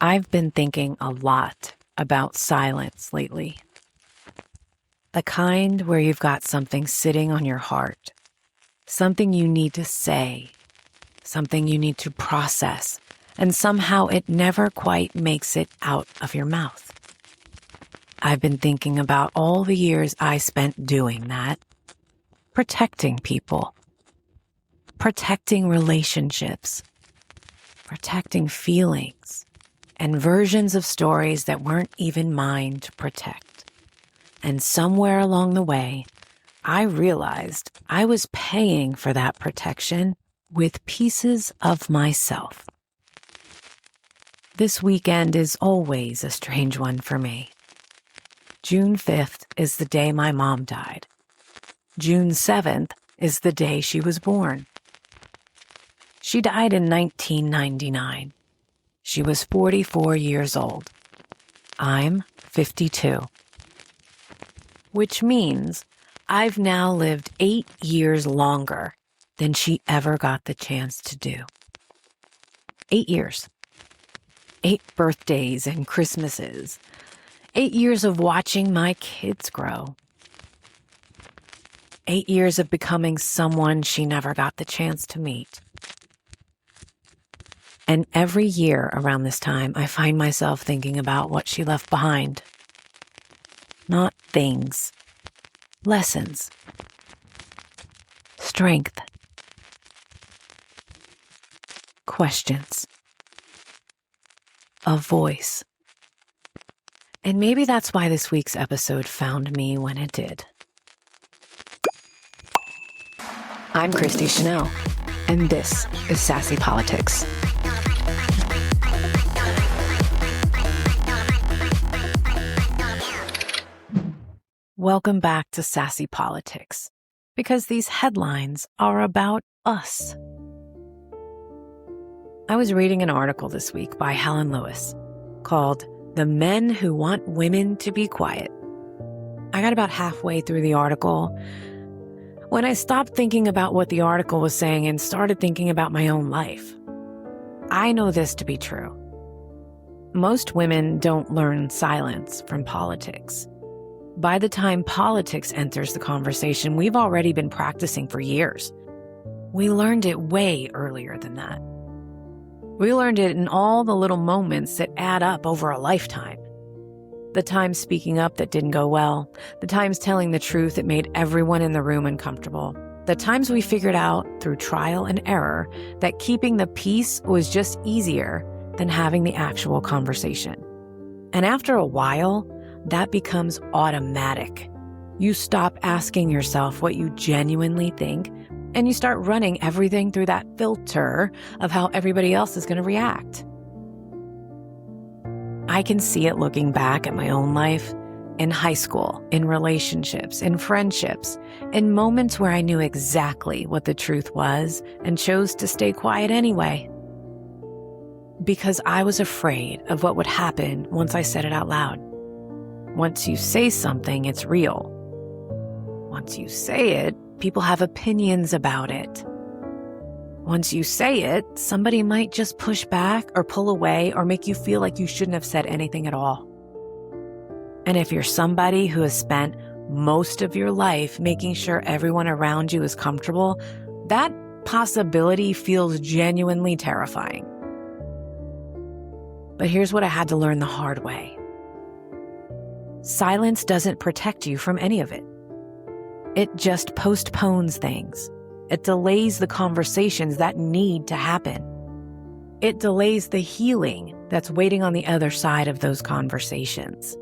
I've been thinking a lot about silence lately. The kind where you've got something sitting on your heart, something you need to say, something you need to process, and somehow it never quite makes it out of your mouth. I've been thinking about all the years I spent doing that, protecting people, protecting relationships, protecting feelings, and versions of stories that weren't even mine to protect. And somewhere along the way, I realized I was paying for that protection with pieces of myself. This weekend is always a strange one for me. June 5th is the day my mom died. June 7th is the day she was born. She died in 1999. She was 44 years old. I'm 52. Which means I've now lived 8 years longer than she ever got the chance to do. 8 years. 8 birthdays and Christmases. 8 years of watching my kids grow. 8 years of becoming someone she never got the chance to meet. And every year around this time, I find myself thinking about what she left behind. Not things. Lessons. Strength. Questions. A voice. And maybe that's why this week's episode found me when it did. I'm Christi Chanelle, and this is Sassy Politics. Welcome back to Sassy Politics, because these headlines are about us. I was reading an article this week by Helen Lewis called "The Men Who Want Women to Be Quiet." I got about halfway through the article when I stopped thinking about what the article was saying and started thinking about my own life. I know this to be true. Most women don't learn silence from politics. By the time politics enters the conversation, we've already been practicing for years. We learned it way earlier than that. We learned it in all the little moments that add up over a lifetime. The times speaking up that didn't go well, the times telling the truth that made everyone in the room uncomfortable, the times we figured out through trial and error that keeping the peace was just easier than having the actual conversation. And after a while, that becomes automatic. You stop asking yourself what you genuinely think, and you start running everything through that filter of how everybody else is going to react. I can see it looking back at my own life, in high school, in relationships, in friendships, in moments where I knew exactly what the truth was and chose to stay quiet anyway. Because I was afraid of what would happen once I said it out loud. Once you say something, it's real. Once you say it, people have opinions about it. Once you say it, somebody might just push back or pull away or make you feel like you shouldn't have said anything at all. And if you're somebody who has spent most of your life making sure everyone around you is comfortable, that possibility feels genuinely terrifying. But here's what I had to learn the hard way. Silence doesn't protect you from any of it. It just postpones things. It delays the conversations that need to happen. It delays the healing that's waiting on the other side of those conversations.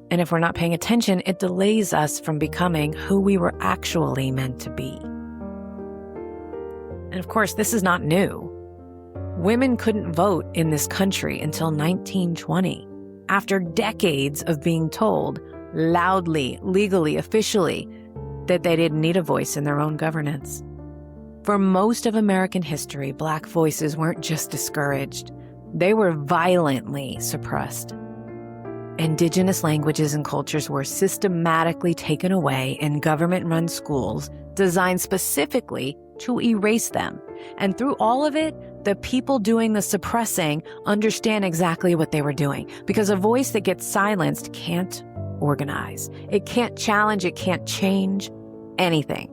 And if we're not paying attention, it delays us from becoming who we were actually meant to be. And of course, this is not new. Women couldn't vote in this country until 1920. After decades of being told, loudly, legally, officially, that they didn't need a voice in their own governance. For most of American history, Black voices weren't just discouraged, they were violently suppressed. Indigenous languages and cultures were systematically taken away in government-run schools designed specifically to erase them. And through all of it, the people doing the suppressing understand exactly what they were doing, because a voice that gets silenced can't organize. It can't challenge. It can't change anything.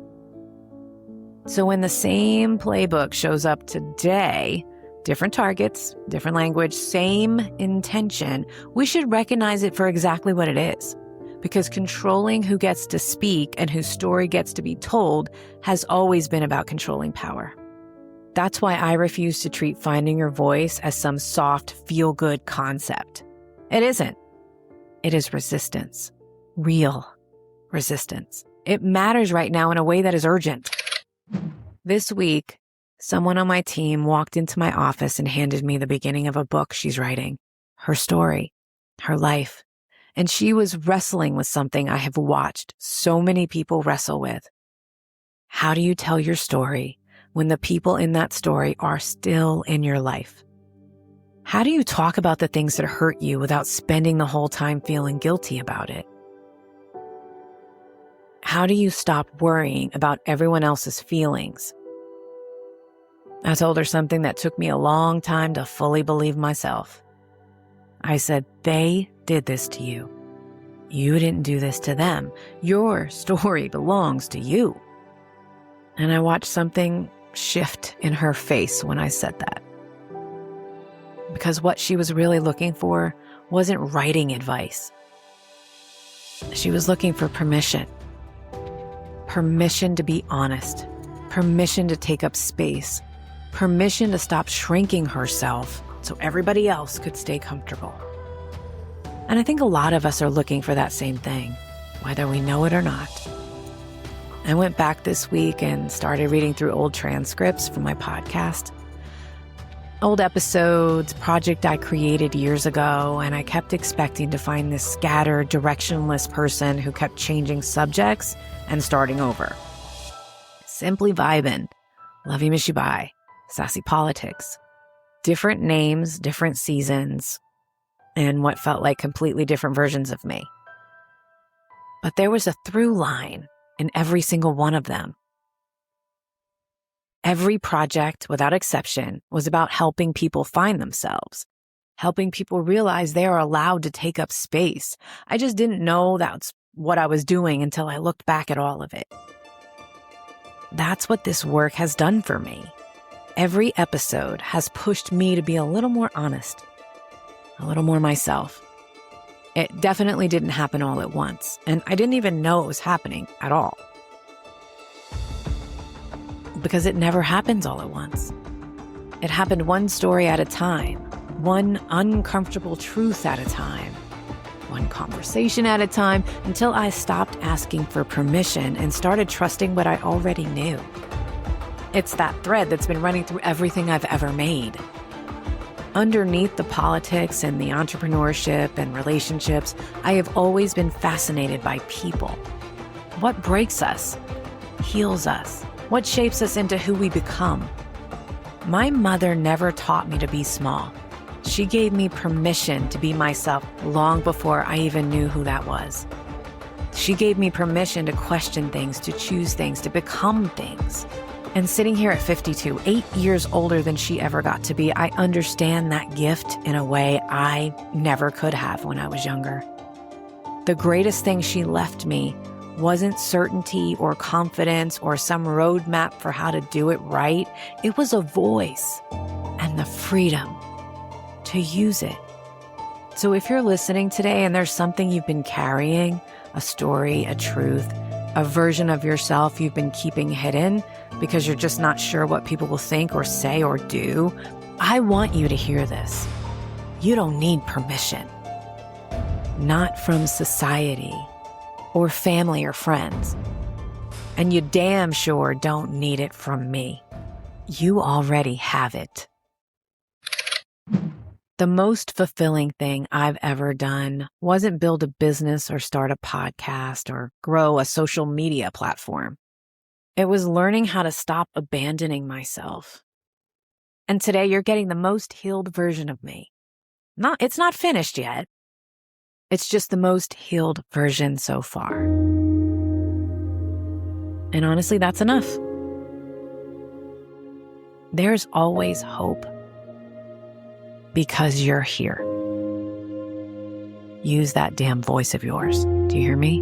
So when the same playbook shows up today, different targets, different language, same intention, we should recognize it for exactly what it is. Because controlling who gets to speak and whose story gets to be told has always been about controlling power. That's why I refuse to treat finding your voice as some soft, feel-good concept. It isn't. It is resistance. Real resistance. It matters right now in a way that is urgent. This week, someone on my team walked into my office and handed me the beginning of a book she's writing, her story, her life. And she was wrestling with something I have watched so many people wrestle with. How do you tell your story when the people in that story are still in your life? How do you talk about the things that hurt you without spending the whole time feeling guilty about it? How do you stop worrying about everyone else's feelings? I told her something that took me a long time to fully believe myself. I said, they did this to you. You didn't do this to them. Your story belongs to you. And I watched something shift in her face when I said that. Because what she was really looking for wasn't writing advice. She was looking for permission. Permission to be honest. Permission to take up space. Permission to stop shrinking herself so everybody else could stay comfortable. And I think a lot of us are looking for that same thing, whether we know it or not. I went back this week and started reading through old transcripts from my podcast. Old episodes, project I created years ago, and I kept expecting to find this scattered, directionless person who kept changing subjects and starting over. Simply vibin', love you, miss you, bye, sassy politics. Different names, different seasons, and what felt like completely different versions of me. But there was a through line in every single one of them. Every project, without exception, was about helping people find themselves, helping people realize they are allowed to take up space. I just didn't know that's what I was doing until I looked back at all of it. That's what this work has done for me. Every episode has pushed me to be a little more honest, a little more myself. It definitely didn't happen all at once, and I didn't even know it was happening at all. Because it never happens all at once. It happened one story at a time, one uncomfortable truth at a time, one conversation at a time, until I stopped asking for permission and started trusting what I already knew. It's that thread that's been running through everything I've ever made. Underneath the politics and the entrepreneurship and relationships, I have always been fascinated by people. What breaks us, heals us, what shapes us into who we become. My mother never taught me to be small. She gave me permission to be myself long before I even knew who that was. She gave me permission to question things, to choose things, to become things. And sitting here at 52, 8 years older than she ever got to be, I understand that gift in a way I never could have when I was younger. The greatest thing she left me wasn't certainty or confidence or some roadmap for how to do it right. It was a voice and the freedom to use it. So if you're listening today and there's something you've been carrying, a story, a truth, a version of yourself you've been keeping hidden because you're just not sure what people will think or say or do, I want you to hear this. You don't need permission. Not from society or family or friends. And you damn sure don't need it from me. You already have it. The most fulfilling thing I've ever done wasn't build a business or start a podcast or grow a social media platform. It was learning how to stop abandoning myself. And today you're getting the most healed version of me. It's not finished yet. It's just the most healed version so far. And honestly, that's enough. there's always hope because you're here. Use that damn voice of yours. Do you hear me?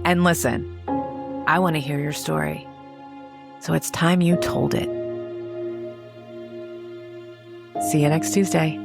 And listen, I want to hear your story. So it's time you told it. See you next Tuesday.